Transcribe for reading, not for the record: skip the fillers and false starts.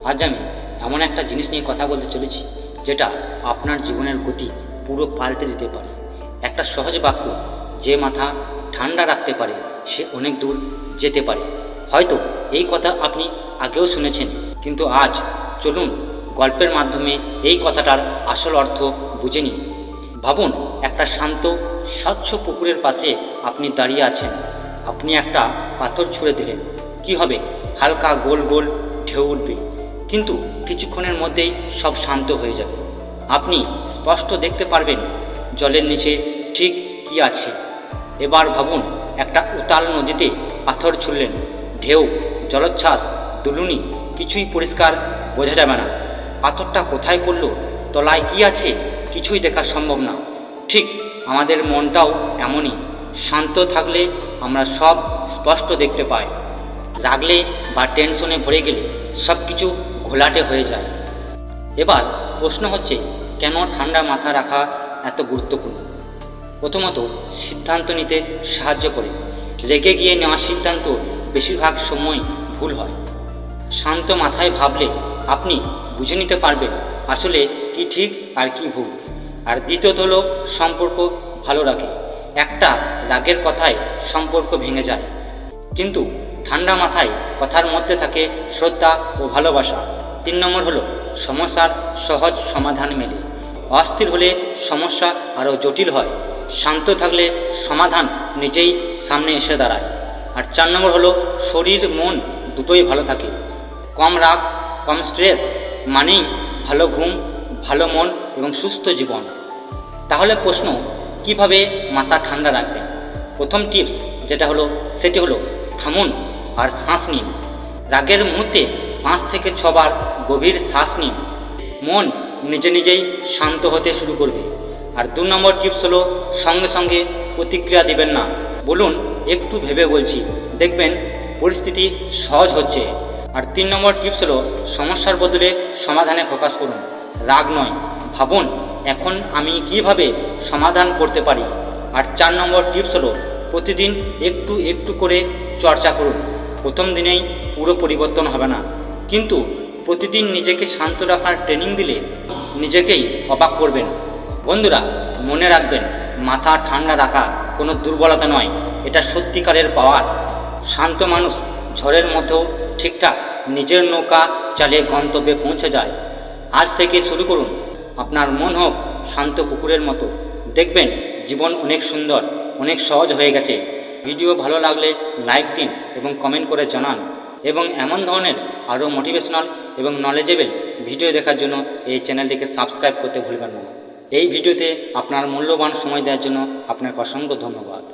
আজ আমি এমন একটা জিনিস নিয়ে কথা বলতে চলেছি যেটা আপনার জীবনের গতি পুরো পাল্টে দিতে পারে। একটা সহজ বাক্য, যে মাথা ঠান্ডা রাখতে পারে সে অনেক দূর যেতে পারে। হয়তো এই কথা আপনি আগেও শুনেছেন, কিন্তু আজ চলুন গল্পের মাধ্যমে এই কথাটার আসল অর্থ বুঝে নিন। ভাবুন, একটা শান্ত স্বচ্ছ পুকুরের পাশে আপনি দাঁড়িয়ে আছেন। আপনি একটা পাথর ছুঁড়ে দিলেন, কি হবে? হালকা গোল গোল ঢেউ উঠবে, কিন্তু কিছুক্ষণের মধ্যেই সব শান্ত হয়ে যাবে। আপনি স্পষ্ট দেখতে পারবেন জলের নিচে ঠিক কি আছে। এবার ভাবুন, একটা উতাল নদীতে পাথর ছুঁড়লেন, ঢেউ, জলোচ্ছ্বাস, দুলুনি, কিছুই পরিষ্কার বোঝা যাবে না। পাথরটা কোথায় পড়ল, তলায় কি আছে, কিছুই দেখা সম্ভব না। ঠিক আমাদের মনটাও এমনই। শান্ত থাকলে আমরা সব স্পষ্ট দেখতে পাই, রাগলে বা টেনশনে ভরে গেলে সব কিছু ঘোলাটে হয়ে যায়। এবার প্রশ্ন হচ্ছে, কেন ঠান্ডা মাথা রাখা এত গুরুত্বপূর্ণ? প্রথমত, সিদ্ধান্ত নিতে সাহায্য করে। রেগে গিয়ে নেওয়া সিদ্ধান্ত বেশিরভাগ সময় ভুল হয়। শান্ত মাথায় ভাবলে আপনি বুঝে নিতে পারবেন আসলে কি ঠিক আর কি ভুল। আর দ্বিতীয়ত হলো, সম্পর্ক ভালো রাখে। একটা রাগের কথায় সম্পর্ক ভেঙে যায়, কিন্তু ঠান্ডা মাথায় কথার মধ্যে থাকে শ্রদ্ধা ও ভালোবাসা। 3 নম্বর হলো, সমস্যার সহজ সমাধান মেলে। অস্থির হলে সমস্যা আরও জটিল হয়, শান্ত থাকলে সমাধান নিজেই সামনে এসে দাঁড়ায়। আর 4 নম্বর হলো, শরীর মন দুটোই ভালো থাকে। কম রাগ, কম স্ট্রেস মানেই ভালো ঘুম, ভালো মন এবং সুস্থ জীবন। তাহলে প্রশ্ন, কিভাবে মাথা ঠান্ডা রাখবেন? প্রথম টিপস যেটা হলো, সেটি হলো থামুন আর শ্বাস নিন। রাগের মুহূর্তে 5 থেকে 6 বার গভীর শ্বাস নিন, মন নিজে নিজেই শান্ত হতে শুরু করবে। আর 2 নম্বর টিপস হলো, সঙ্গে সঙ্গে প্রতিক্রিয়া দিবেন না, বলুন একটু ভেবে বলছি, দেখবেন পরিস্থিতি সহজ হচ্ছে। আর 3 নম্বর টিপস হলো, সমস্যার বদলে সমাধানে ফোকাস করুন, রাগ নয়। ভাবুন এখন আমি কিভাবে সমাধান করতে পারি। আর 4 নম্বর টিপস হলো, প্রতিদিন একটু একটু করে চর্চা করুন। প্রথম দিনেই পুরো পরিবর্তন হবে না, কিন্তু প্রতিদিন নিজেকে শান্ত রাখার ট্রেনিং দিলে নিজেকেই অবাক করবেন। বন্ধুরা, মনে রাখবেন, মাথা ঠান্ডা রাখা কোনো দুর্বলতা নয়, এটা সত্যিকারের পাওয়ার। শান্ত মানুষ ঝড়ের মধ্যেও ঠিকঠাক নিজের নৌকা চালিয়ে গন্তব্যে পৌঁছে যায়। আজ থেকে শুরু করুন, আপনার মন হোক শান্ত পুকুরের মতো। দেখবেন জীবন অনেক সুন্দর, অনেক সহজ হয়ে গেছে। ভিডিও ভালো লাগলে লাইক দিন এবং কমেন্ট করে জানান। এবং এমন ধরনের আরও মোটিভেশনাল এবং নলেজেবল ভিডিও দেখার জন্য এই চ্যানেলটিকে সাবস্ক্রাইব করতে ভুলবেন না। এই ভিডিওতে আপনার মূল্যবান সময় দেওয়ার জন্য আপনাকে অসংখ্য ধন্যবাদ।